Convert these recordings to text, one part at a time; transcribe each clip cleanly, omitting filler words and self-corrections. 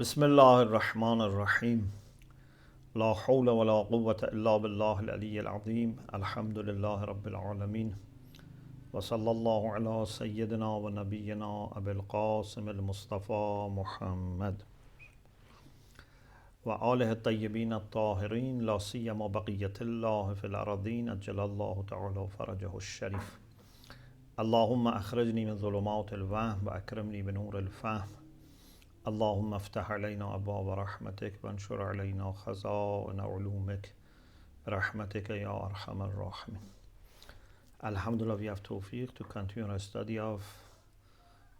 بسم الله الرحمن الرحيم لا حول ولا قوة إلا بالله العلي العظيم الحمد لله رب العالمين وصلى الله على سيدنا ونبينا أبي القاسم المصطفى محمد وآله الطيبين الطاهرين لا سيما بقية الله في الأرضين أجل الله تعالى فرجه الشريف اللهم أخرجني من ظلمات الوهم وأكرمني بنور الفهم اللهم افتح علينا أبواب رحمتك وانشر علينا خزائن علومك برحمتك يا أرحم الراحمين. Alhamdulillah, we have tawfiq to continue our study of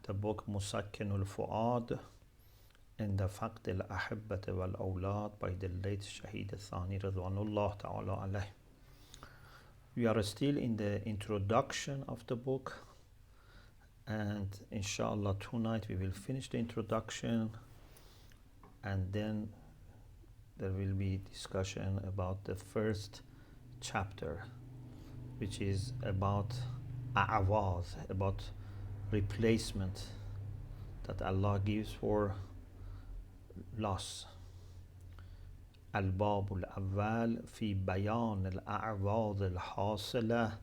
the book مسكن الفؤاد in the فقد الأحبة والأولاد by the late Shaheed Thani Ridwanullah Ta'ala alayh. We are still in the introduction of the book, and inshallah tonight we will finish the introduction, and then there will be discussion about the first chapter, which is about a'awaz, about replacement that Allah gives for loss. الباب الأول في بيان الأعواض الحاصلة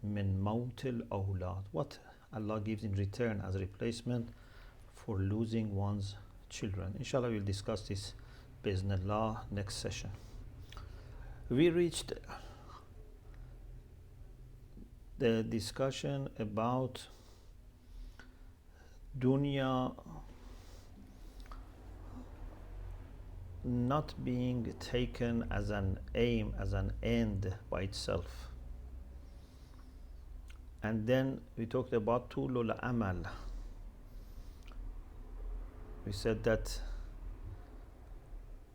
من موت الأولاد. What Allah gives in return as a replacement for losing one's children. Inshallah, we'll discuss this bi'Iznillah next session. We reached the discussion about dunya not being taken as an aim, as an end by itself. And then we talked about tulul amal. We said that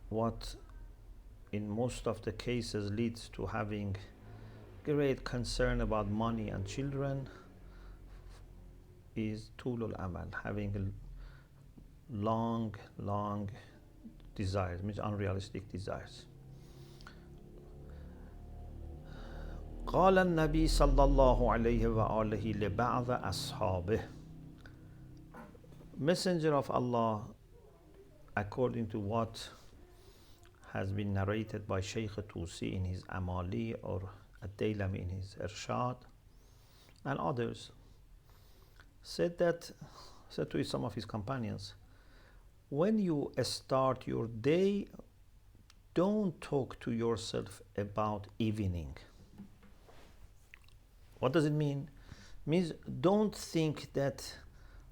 what in most of the cases leads to having great concern about money and children is tulul amal, having long desires, means unrealistic desires. قال النبي صلى الله عليه وآله لبعض أصحابه. Messenger of Allah, according to what has been narrated by Shaykh Tusi in his Amali or Ad-Dailami in his Irshad and others, said to some of his companions, when you start your day, don't talk to yourself about evening. What does it mean? It means don't think that,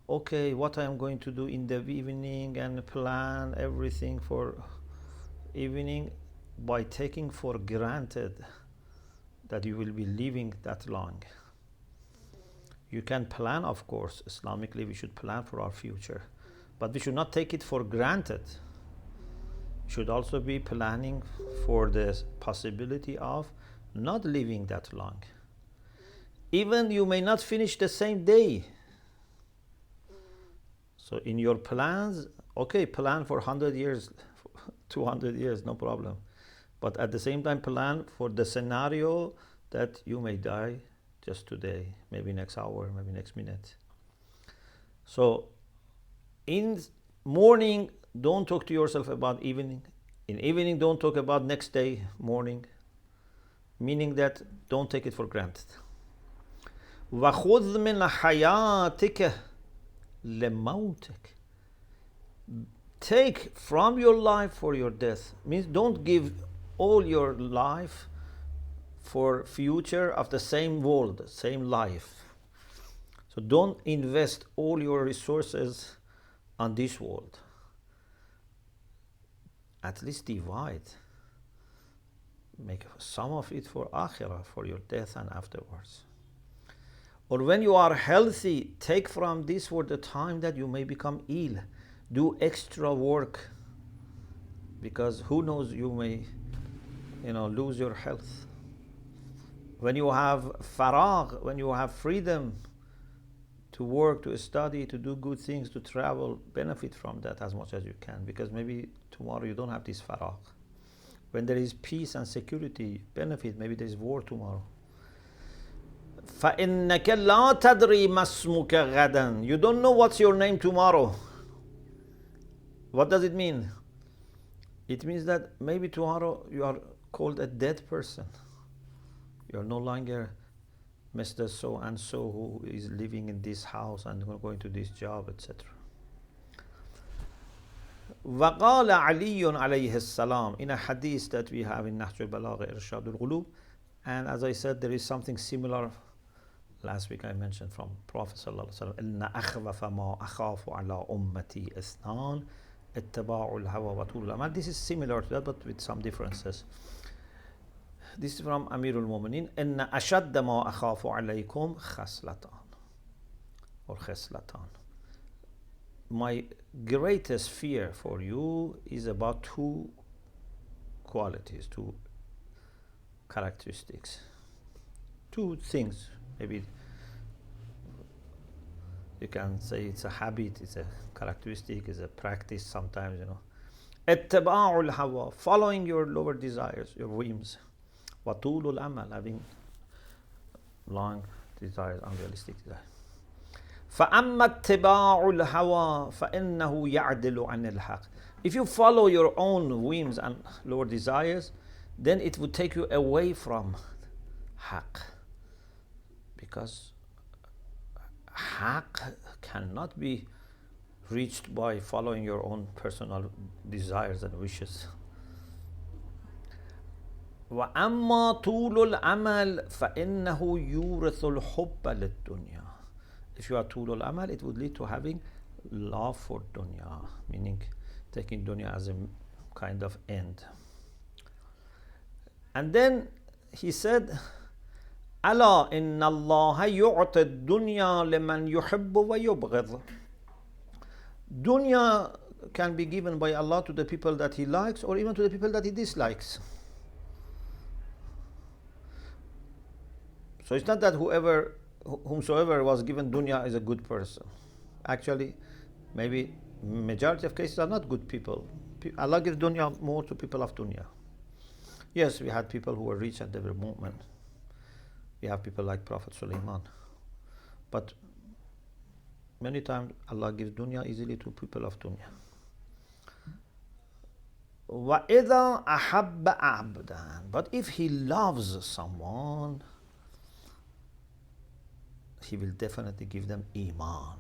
okay, what I am going to do in the evening and plan everything for evening by taking for granted that you will be living that long. You can plan, of course, Islamically we should plan for our future, but we should not take it for granted. We should also be planning for the possibility of not living that long. Even you may not finish the same day. So in your plans, okay, plan for 100 years, 200 years, no problem. But at the same time, plan for the scenario that you may die just today, maybe next hour, maybe next minute. So in morning, don't talk to yourself about evening. In evening, don't talk about next day, morning. Meaning that don't take it for granted. وَخُذْ مِنْ حَيَاتِكَ لِمَوْتِكَ. Take from your life for your death. Means don't give all your life for future of the same world, same life. So don't invest all your resources on this world. At least divide. Make some of it for akhirah, for your death and afterwards. Or when you are healthy, take from this for the time that you may become ill. Do extra work, because who knows, you may lose your health. When you have faragh, when you have freedom to work, to study, to do good things, to travel, benefit from that as much as you can, because maybe tomorrow you don't have this faragh. When there is peace and security, benefit, maybe there is war tomorrow. فَإِنَّكَ لَا تَدْرِي مَا اسْمُكَ غَدًا. You don't know what's your name tomorrow. What does it mean? It means that maybe tomorrow you are called a dead person. You are no longer Mr. So and so who is living in this house and going to this job, etc. وقال علي عليه السلام, in a hadith that we have in Nahj al-Balagha Irshad al-Qulub, and as I said, there is something similar. Last week I mentioned from Prophet sallallahu alaihi wasallam, إن أخوف ما أخاف على أمتي إثنان اتباع الهوى وطول الأمل. This is similar to that, but with some differences. This is from Amir al-Mu'minin. إن أشد ما أخاف عليكم خصلتان or خصلتان. My greatest fear for you is about two qualities, two characteristics, two things. Maybe you can say it's a habit, it's a characteristic, it's a practice sometimes, اتباع الهوى, following your lower desires, your whims. وطول الأمل, having long desires, unrealistic desires. فأما اتباع الهوى فإنه يعدل عن الحق. If you follow your own whims and lower desires, then it would take you away from haq. Because haq cannot be reached by following your own personal desires and wishes. وأما طول الأمل فإنه يورث الحب للدنيا. If you are طول الأمل, it would lead to having love for dunya, meaning taking dunya as a kind of end. And then he said, ألا إن الله يعطي الدنيا لمن يحب ويبغض. Dunya can be given by Allah to the people that He likes or even to the people that He dislikes. So it's not that whomsoever was given dunya is a good person. Actually, maybe majority of cases are not good people. Allah gives dunya more to people of dunya. Yes, we had people who were rich at every moment. We have people like Prophet Sulaiman. But many times Allah gives dunya easily to people of dunya. وَإِذَا أَحَبَّ عَبْدًا. But if he loves someone, He will definitely give them iman.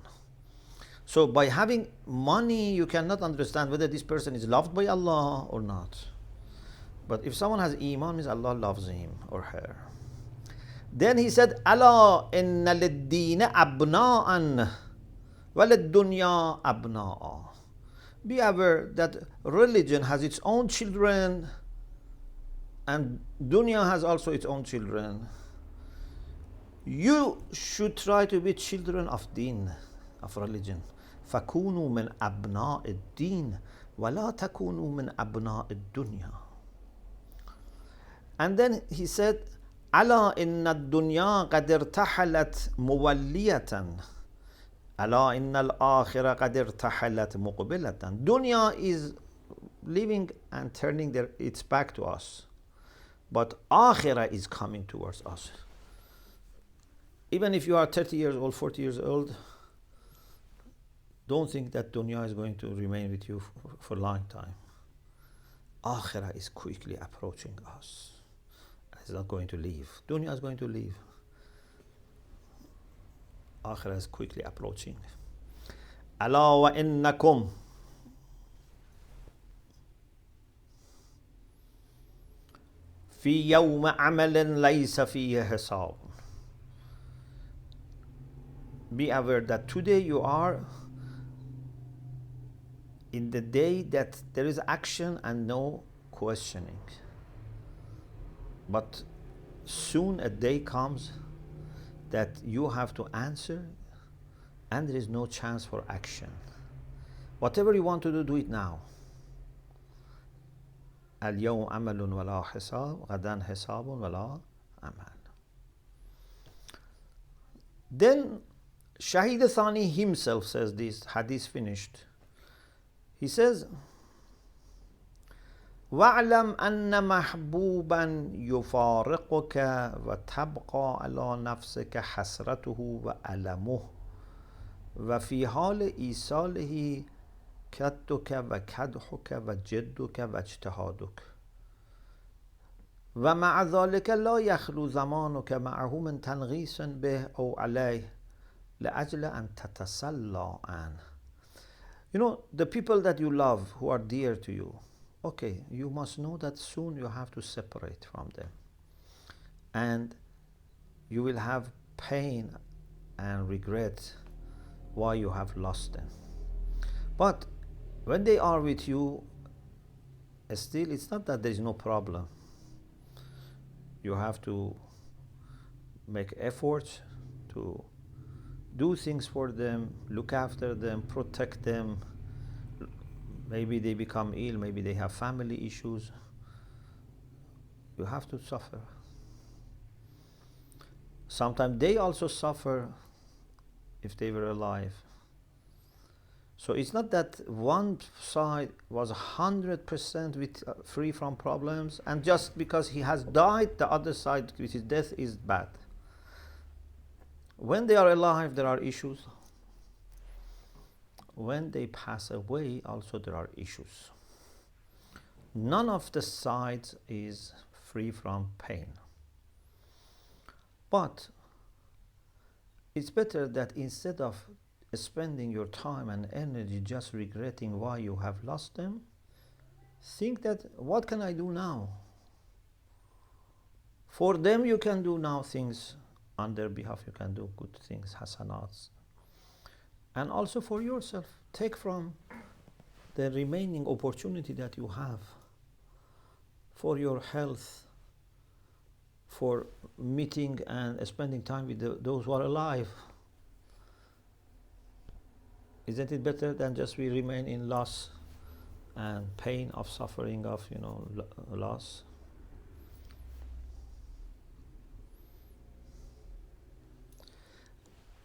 So by having money, you cannot understand whether this person is loved by Allah or not. But if someone has iman, means Allah loves him or her. Then he said, أَلَا إِنَّ لِلدِّينَ أَبْنَاءً وَلِلدُّنْيَا أَبْنَاءً. Be aware that religion has its own children and dunya has also its own children. You should try to be children of deen, of religion. فَكُونُوا مِنْ أَبْنَاءِ الدِّينِ وَلَا تَكُونُوا مِنْ أَبْنَاءِ الدُّنْيَا. And then he said, أَلَا إِنَّ الدُّنْيَا قَدْ ارْتَحَلَتْ مُوَلِّيَةً أَلَا إِنَّ الْآخِرَةَ قَدْ ارْتَحَلَتْ مُقْبِلَةً. Dunya is living and turning its back to us. But akhirah is coming towards us. Even if you are 30 years old, 40 years old, don't think that dunya is going to remain with you for a long time. Akhirah is quickly approaching us. It's not going to leave. Dunya is going to leave. Akhirah is quickly approaching. ألا وإنكم في يوم عمل ليس فيه حساب. Be aware that today you are in the day that there is action and no questioning. But soon a day comes that you have to answer and there is no chance for action. Whatever you want to do, do it now. اليوم عمل ولا حساب غدا حساب ولا عمل. Then Shahid Thani himself says this, hadith finished. He says, وَاعْلَمْ أَنَّ مَحْبُوبًا يُفَارِقُكَ وَتَبْقَى عَلَى نَفْسِكَ حَسْرَتُهُ وَأَلَمُهُ وَفِي حَالِ إِيصَالِهِ كدك وكدحك وجدك واجتهادك ومع ذلك لا يخلو زمانك معه من تنغيص به أو عليه لأجل أن تتسلى عنه. You know, the people that you love, who are dear to you, okay, you must know that soon you have to separate from them. And you will have pain and regret why you have lost them. But when they are with you, still it's not that there is no problem. You have to make efforts to do things for them, look after them, protect them. Maybe they become ill, maybe they have family issues. You have to suffer. Sometimes they also suffer if they were alive. So it's not that one side was 100% free from problems, and just because he has died, the other side with his death is bad. When they are alive, there are issues. When they pass away, also there are issues. None of the sides is free from pain. But it's better that instead of spending your time and energy just regretting why you have lost them, think that, what can I do now? For them you can do now things, on their behalf you can do good things, hasanats. And also for yourself, take from the remaining opportunity that you have for your health, for meeting and spending time with those who are alive. Isn't it better than just we remain in loss and pain of suffering of, loss?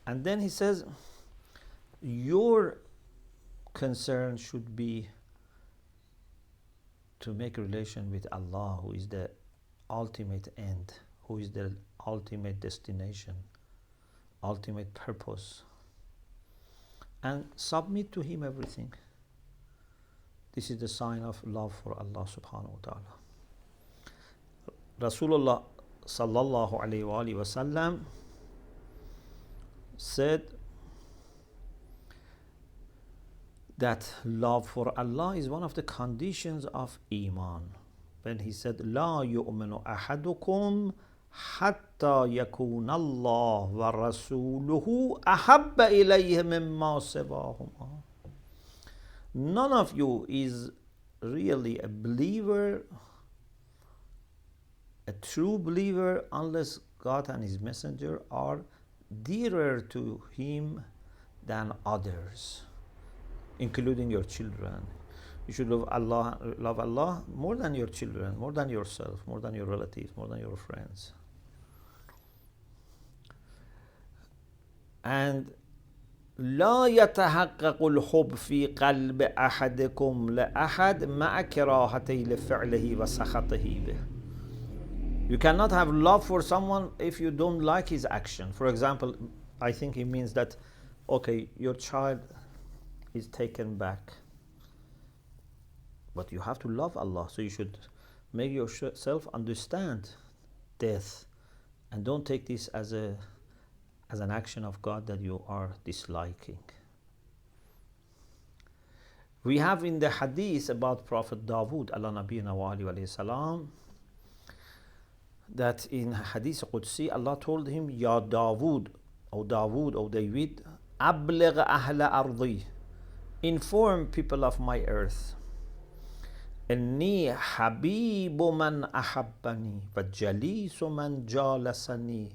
And then he says, your concern should be to make a relation with Allah, who is the ultimate end, who is the ultimate destination, ultimate purpose, and submit to Him everything. This is the sign of love for Allah subhanahu wa ta'ala. Rasulullah sallallahu alayhi wa sallam said that love for Allah is one of the conditions of Iman. When he said, لا يؤمن أحدكم حتى يكون الله ورسوله أحب إليه مما سواهما. None of you is really a believer, a true believer, unless God and His Messenger are dearer to Him than others, including your children. You should love Allah more than your children, more than yourself, more than your relatives, more than your friends. And لا يتحقق الحب في قلب أحدكم لأحد مع كراهته لفعله وسخطه به. You cannot have love for someone if you don't like his action. For example, I think it means that, okay, your child is taken back, but you have to love Allah, so you should make yourself understand death, and don't take this as an action of God that you are disliking. We have in the hadith about Prophet Dawood ala nabiyina wa alayhi salam, that in hadith Qudsi Allah told him, Ya Dawood, O David, abligh ahla ardi, inform people of my earth, inni habibu man ahabbani wa jalisu man jalasani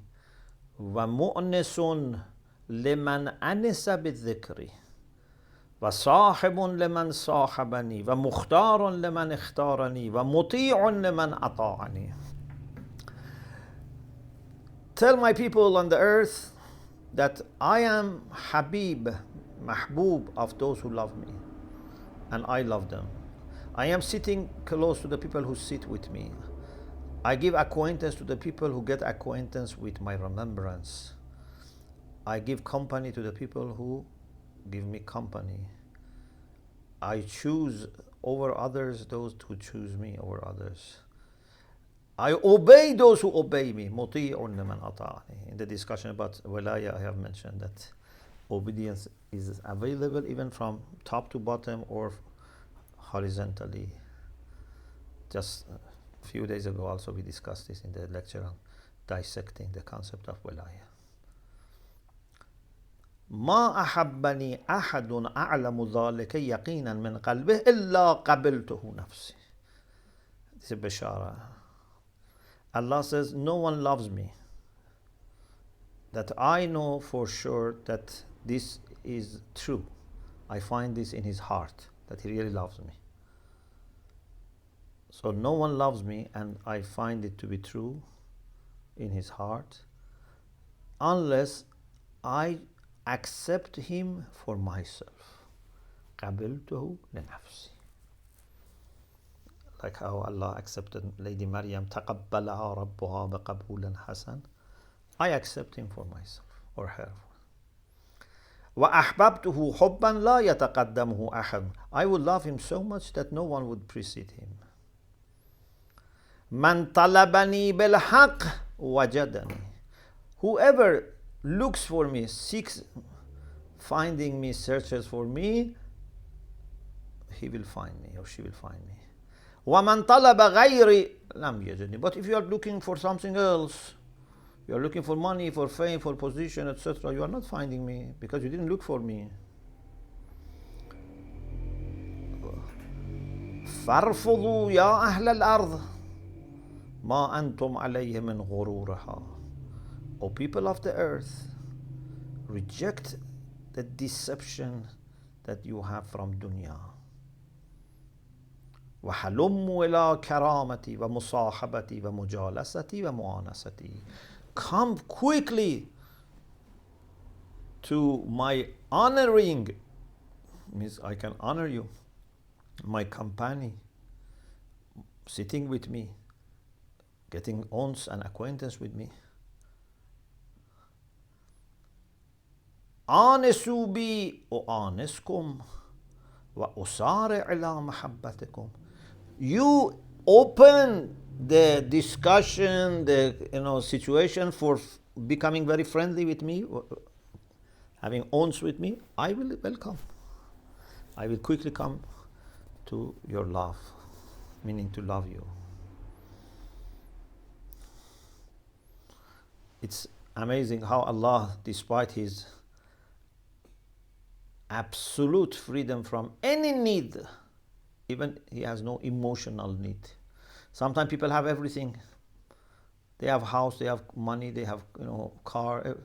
wa mu'nisun liman anisa bidhikri wa sahibun liman sahabani wa mukhtarun liman ikhtarani wa muti'un liman ata'ani. Tell my people on the earth that I am Habib, Mahbub of those who love me, and I love them. I am sitting close to the people who sit with me. I give acquaintance to the people who get acquaintance with my remembrance. I give company to the people who give me company. I choose over others those who choose me over others. I obey those who obey me. مطيع لمن أطاعني. In the discussion about wilaya, I have mentioned that obedience is available even from top to bottom or horizontally. Just a few days ago also we discussed this in the lecture on dissecting the concept of wilaya. ما أحبني أحد أعلم ذلك يقينا من قلبه إلا قبلته نفسي. This is Bashara. Allah says, no one loves me, that I know for sure that this is true. I find this in his heart, that he really loves me. So no one loves me, and I find it to be true in his heart, unless I accept him for myself. قبلته لنفسي. Like how Allah accepted Lady Maryam, تقبلها ربها بقبول حسن. I accept him for myself or her. وأحببته حبا لا يتقدمه أحد. I would love him so much that no one would precede him. من طلبني بالحق وجدني. Whoever looks for me, seeks finding me, searches for me, he will find me or she will find me. وَمَنْ طَلَبَ غَيْرِ لَمْ يَجِدْنِي. But if you are looking for something else, you are looking for money, for fame, for position, etc., you are not finding me because you didn't look for me. فَارْفُضُوا يَا أَهْلَ الْأَرْضِ مَا أَنْتُمْ عَلَيْهِ مِنْ غُرُورِهَا. O people of the earth, reject the deception that you have from dunya. وَحَلُمُّوا إِلَىٰ كَرَامَتِي وَمُصَاحَبَتِي وَمُجَالَسَتِي وَمُعَانَسَتِي. Come quickly to my honoring, means I can honor you, my company, sitting with me, getting ons and acquaintance with me. آنسوا بي أؤانسكم وأسارع إلى محبتكم. You open the discussion, the situation for becoming very friendly with me, having ons with me. I will welcome. I will quickly come to your love, meaning to love you. It's amazing how Allah, despite His absolute freedom from any need, even He has no emotional need. Sometimes people have everything. They have house, they have money, they have car,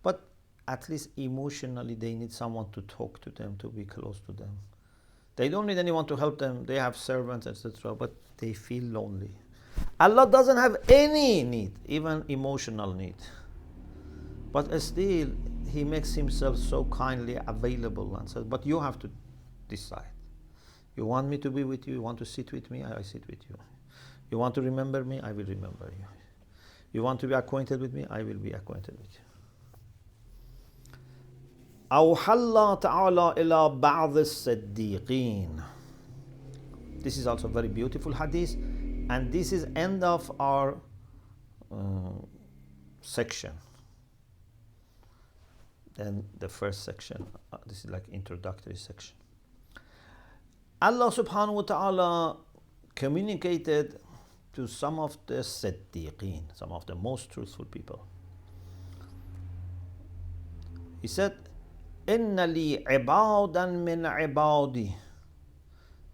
but at least emotionally they need someone to talk to them, to be close to them. They don't need anyone to help them. They have servants, etc., but they feel lonely. Allah doesn't have any need, even emotional need. But still, He makes Himself so kindly available and says, but you have to decide. You want me to be with you? You want to sit with me? I sit with you. You want to remember me? I will remember you. You want to be acquainted with me? I will be acquainted with you. أوحى الله تعالى إلى بعض الصديقين. This is also a very beautiful hadith, and this is end of our section. Then the first section, this is like introductory section. Allah subhanahu wa ta'ala communicated to some of the Siddiqeen, some of the most truthful people. He said, إِنَّ لِي عِبَادًا مِّنْ عِبَادِي.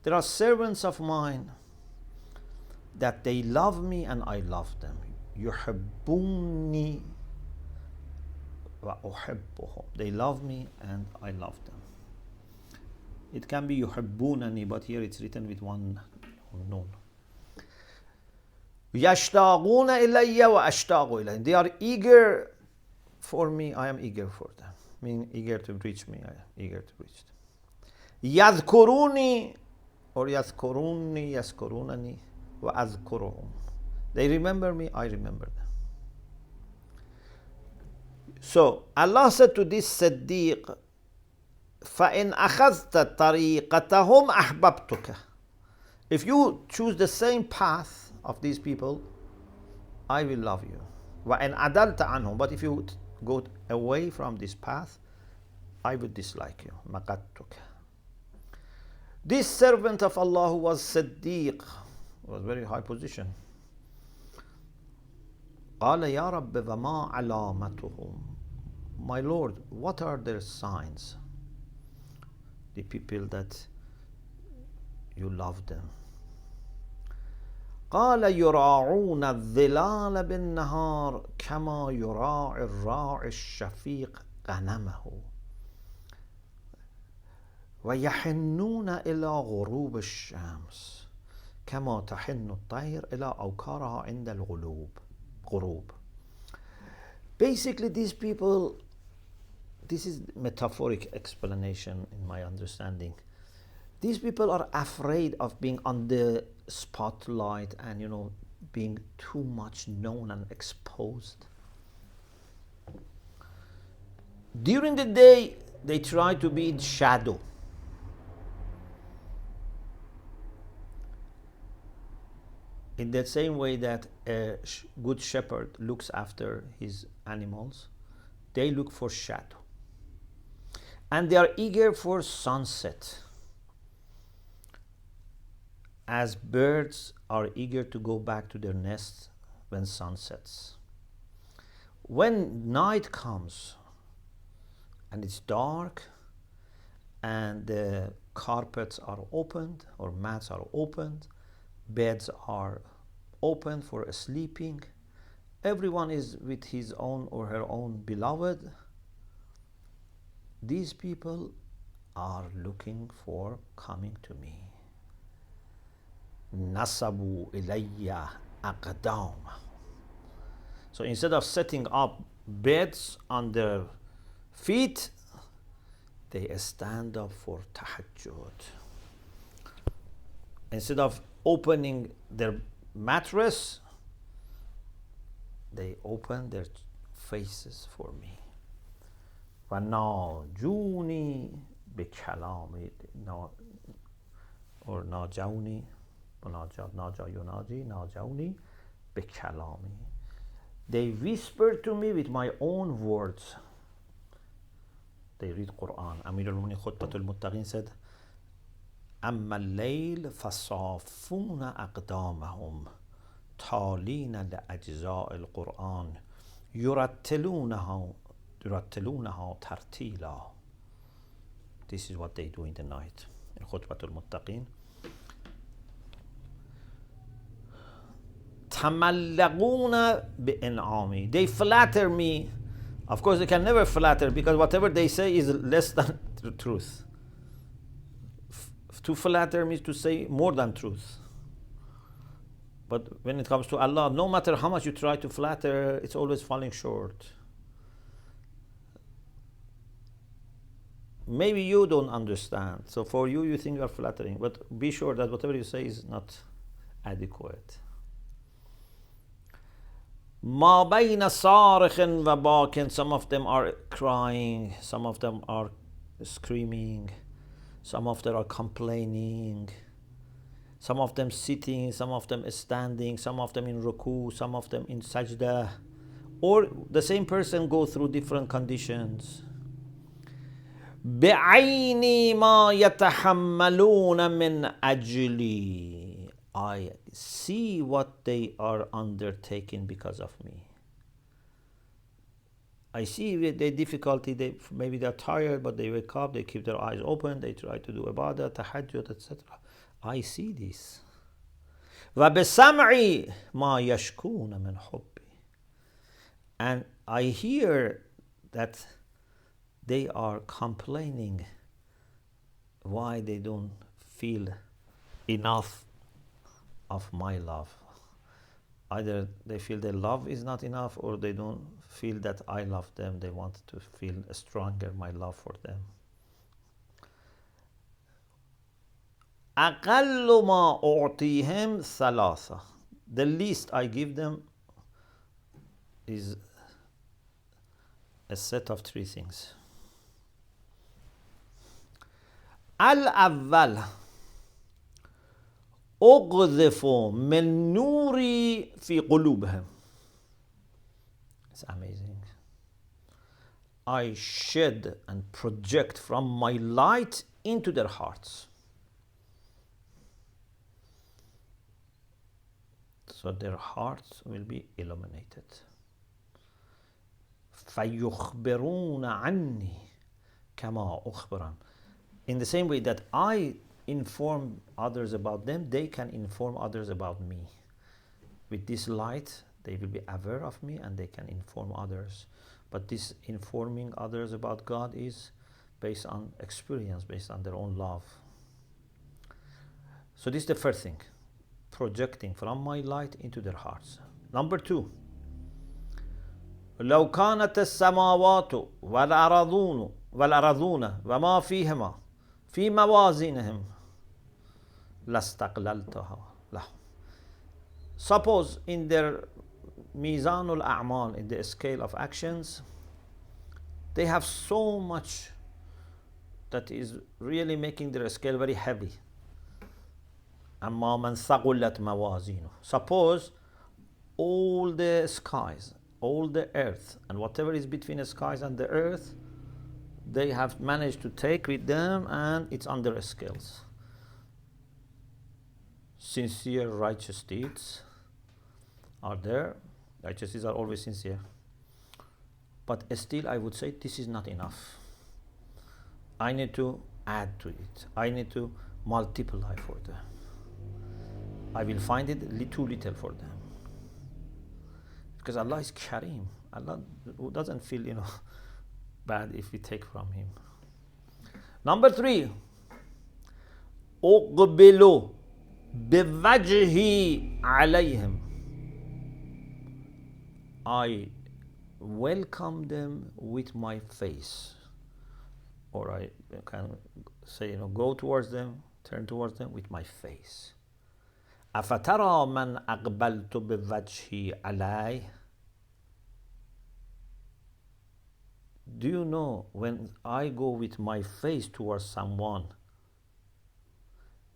There are servants of mine that they love me and I love them. يُحِبُّونِي وَأُحِبُّهُمْ. They love me and I love them. It can be يُحِبُّونَني, but here it's written with one noon. يَشْتَاقُونَ إِلَيَّ وَأَشْتَاقُ إِلَيْهِمْ. They are eager for me, I am eager for them. Meaning eager to reach me, I am eager to reach them. يَذْكُرُونِي or يَذْكُرُونِي يَذْكُرُونَني وَأَذْكُرُهُمْ. They remember me, I remember them. So Allah said to this Siddiq, فَإِنْ أَخَذْتَ طَرِيقَتَهُمْ أَحْبَبْتُكَ. If you choose the same path of these people, I will love you. وَإِنْ عَدَلْتَ عَنْهُمْ. But if you go away from this path, I will dislike you. مَقَدْتُكَ. This servant of Allah who was Siddiq, was very high position. قال يا رب وما علامتهم. My Lord, what are their signs? The people that you love them. قال يراعون الظلال بالنهار كما يراعي الراعي الشفيق غنمه ويحنون إلى غروب الشمس كما تحن الطير إلى أوكارها عند غروب. Basically, these people, this is metaphoric explanation in my understanding. These people are afraid of being on the spotlight and, being too much known and exposed. During the day, they try to be in shadow. In the same way that a good shepherd looks after his animals, they look for shadow. And they are eager for sunset, as birds are eager to go back to their nests when sun sets. When night comes and it's dark and the carpets are opened or mats are opened, beds are open for sleeping, everyone is with his own or her own beloved, these people are looking for coming to me. Nasabu ilayya aqdam. So instead of setting up beds on their feet, they stand up for tahajjud. Instead of opening their mattress, they open their faces for me. وَنَاجُونِي بِكَلَامِ or نَاجَوْنِي نَاجَا يُنَاجِي نَاجَوْنِي بِكَلَامِ. They whisper to me with my own words. They read Quran. Amir al-Mu'minin Khutbatul Muttaqin said, أما الليل فصافون أقدامهم تالين لأجزاء القرآن يرتلونها ترتيلا. This is what they do in the night. In Khutbatul Muttaqin. تملقون بإنعامي. They flatter me. Of course, they can never flatter because whatever they say is less than the truth. To flatter means to say more than truth. But when it comes to Allah, no matter how much you try to flatter, it's always falling short. Maybe you don't understand. So for you, you think you are flattering. But be sure that whatever you say is not adequate. ما بين صارخ وباك. Some of them are crying. Some of them are screaming. Some of them are complaining, some of them sitting, some of them standing, some of them in ruku, some of them in sajda, or the same person go through different conditions. بعيني ما يتحملون من أجلي. I see what they are undertaking because of me. I see the difficulty, maybe they're tired, but they wake up, they keep their eyes open, they try to do ibadah, tahajjud, etc. I see this. وَبِسَمْعِي مَا يَشْكُونَ مِنْ حُبِّي. And I hear that they are complaining why they don't feel enough of my love. Either they feel their love is not enough, or they don't feel that I love them. They want to feel stronger my love for them. أقل ما أعطيهم ثلاثة. The least I give them is a set of three things. الأول أقذف من نوري في قلوبهم. It's amazing. I shed and project from my light into their hearts. So their hearts will be illuminated. فَيُخْبِرُونَ عَنِّي كَمَا أُخْبِرًا. In the same way that I inform others about them, they can inform others about me. With this light, they will be aware of me and they can inform others. But this informing others about God is based on experience, based on their own love. So this is the first thing, projecting from my light into their hearts. Number two, لو كانت السماوات والأرضون وما فيهما في موازينهم لاستقللتها لهم. Suppose in their mizanul a'mal, in the scale of actions, they have so much that is really making their scale very heavy. أما من ثقلت موازينه. Suppose all the skies, all the earth, and whatever is between the skies and the earth, they have managed to take with them and it's on their scales. Sincere righteous deeds are there. Righteous deeds are always sincere. But still I would say this is not enough. I need to add to it. I need to multiply for them. I will find it too little for them. Because Allah is Kareem. Allah doesn't feel, bad if we take from Him. Number three, أقبل بوجهي عليهم. I welcome them with my face. Or I can say, go towards them, turn towards them with my face. أفترى من أقبلت بوجهي عليه. Do you know when I go with my face towards someone,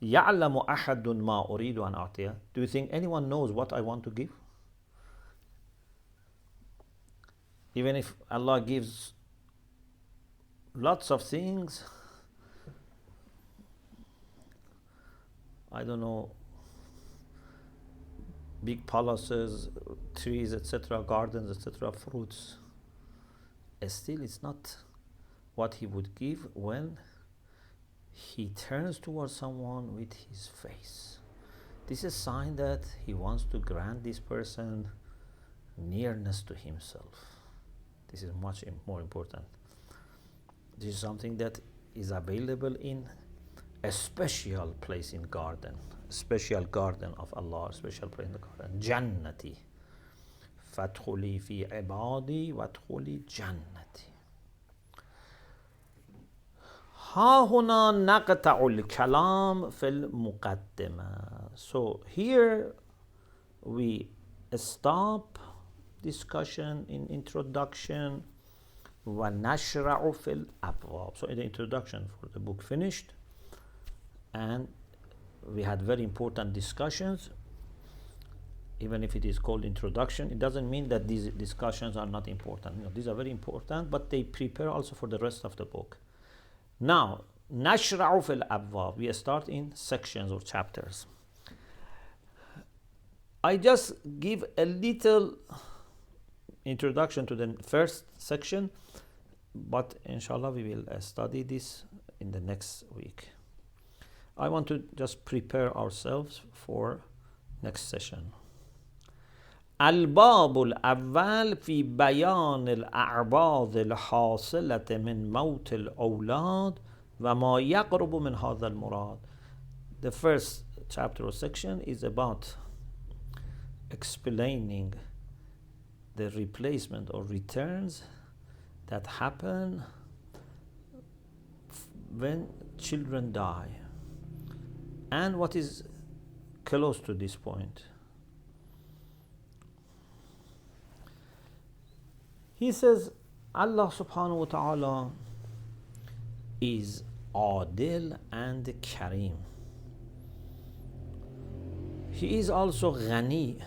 يعلم أحد ما أريد أن أعطيه. Do you think anyone knows what I want to give? Even if Allah gives lots of things, I don't know, big palaces, trees, etc., gardens, etc., fruits, still it's not what He would give when He turns towards someone with His face. This is a sign that He wants to grant this person nearness to Himself. This is much more important. This is something that is available in a special place in garden, a special garden of Allah, a special place in the garden. Jannati. فادخلي في عبادي وادخلي جنتي. ها هنا نقطع الكلام في المقدمة. So here we stop discussion in introduction ونشرع في الأبواب. So in the introduction for the book finished, and we had very important discussions. Even if it is called introduction, it doesn't mean that these discussions are not important. These are very important, but they prepare also for the rest of the book. Now, نشرع في الأبواب. We start in sections or chapters. I just give a little introduction to the first section, but inshallah we will study this in the next week. I want to just prepare ourselves for next session. الباب الأول في بيان الأعراض الحاصلة من موت الأولاد وما يقرب من هذا المراد. The first chapter or section is about explaining the replacement or returns that happen when children die, and what is close to this point. He says Allah subhanahu wa ta'ala is Adil and Kareem. He is also Ghani,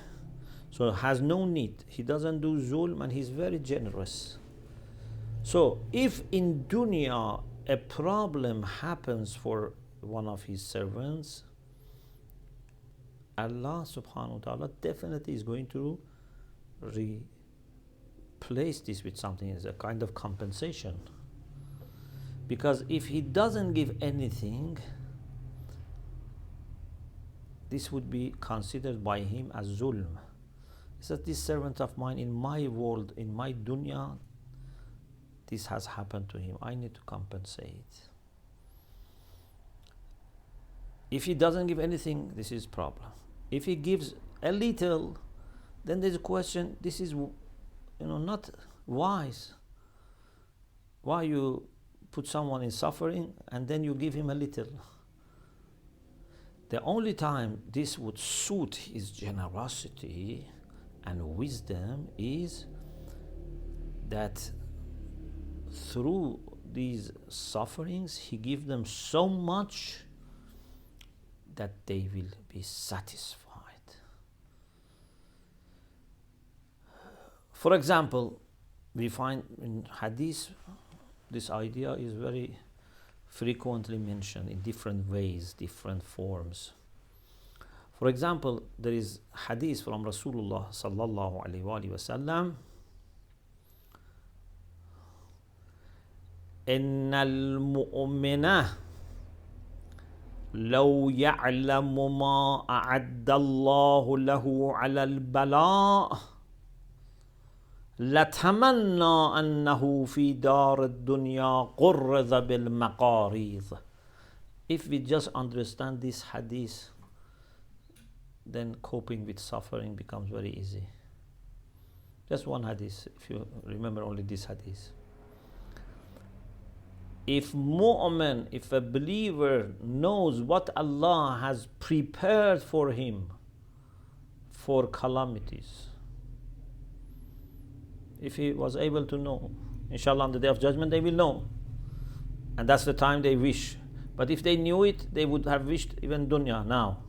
so has no need. He doesn't do zulm and he's very generous. So if in dunya a problem happens for one of his servants, Allah subhanahu wa ta'ala definitely is going to replace this with something as a kind of compensation. Because if he doesn't give anything, this would be considered by him as zulm. He said, this servant of mine in my world, in my dunya, this has happened to him. I need to compensate. If he doesn't give anything, this is problem. If he gives a little, then there's a question, this is not wise. Why you put someone in suffering and then you give him a little? The only time this would suit his generosity and wisdom is that through these sufferings he gives them so much that they will be satisfied. For example, we find in hadith this idea is very frequently mentioned in different ways, different forms. For example, there is hadith from Rasulullah sallallahu alaihi wasallam. إن المؤمن لو يعلم ما أعد الله له على البلاء لتمنى أنه في دار الدنيا قرض بالمقاريض. If we just understand this hadith, then coping with suffering becomes very easy. Just one hadith, if you remember only this hadith. If mu'min, if a believer knows what Allah has prepared for him for calamities, if he was able to know, inshallah on the day of judgment they will know, and that's the time they wish. But if they knew it, they would have wished even dunya now.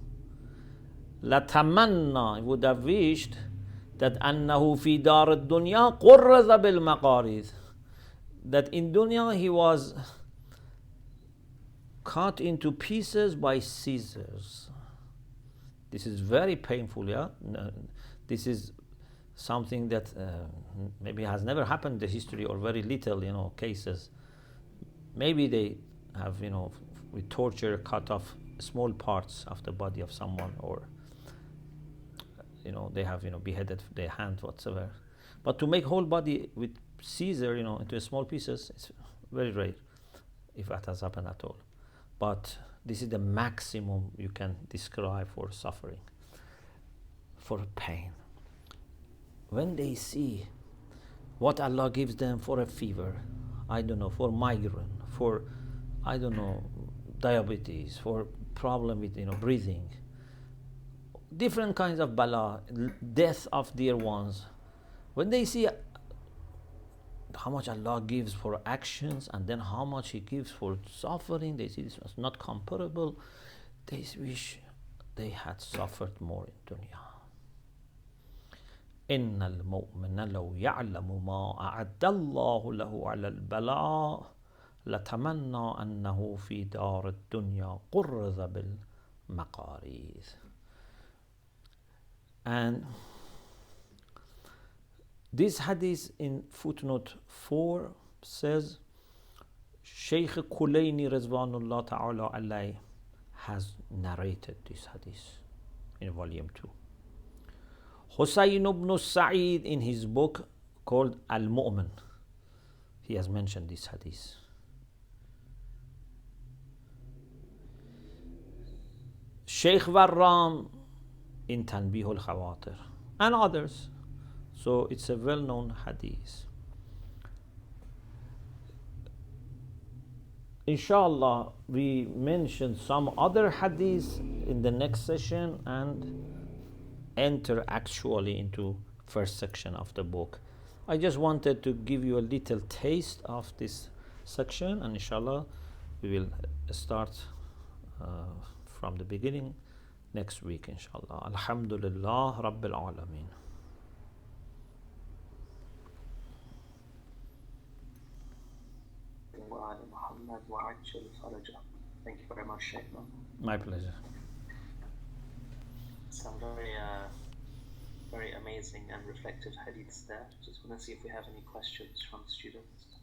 La tamanna, would have wished that annahu fi dar ad-dunya qurraza bil maqarid, that in dunya he was cut into pieces by scissors. This is very painful, yeah? This is something that maybe has never happened in the history, or very little, cases. Maybe they have, with torture cut off small parts of the body of someone, or, they have, beheaded their hand, whatsoever. But to make whole body with scissor, into small pieces, it's very rare if that has happened at all. But this is the maximum you can describe for suffering, for pain. When they see what Allah gives them for a fever, for migraine, for, diabetes, for problem with, breathing, different kinds of bala, death of dear ones, when they see how much Allah gives for actions and then how much He gives for suffering, they see this was not comparable. They wish they had suffered more in dunya. إن المؤمن لو يعلم ما أعد الله له على البلاء لتمنى أنه في دار الدنيا قرض بالمقاريض. And this hadith in footnote 4 says Shaykh Kulayni Rizwanullah Ta'ala alayh has narrated this hadith in volume 2. Husayn ibn Sa'id in his book called Al-Mu'min, he has mentioned this hadith. Shaykh Warram in Tanbih al-Khawatir and others. So it's a well-known hadith. Inshallah, we mention some other hadiths in the next session and enter actually into first section of the book. I just wanted to give you a little taste of this section, and inshallah we will start from the beginning next week, inshallah. Alhamdulillah Rabbil Alameen. Thank you very much, Sheikh. My pleasure. Some very amazing and reflective hadiths there. Just want to see if we have any questions from students.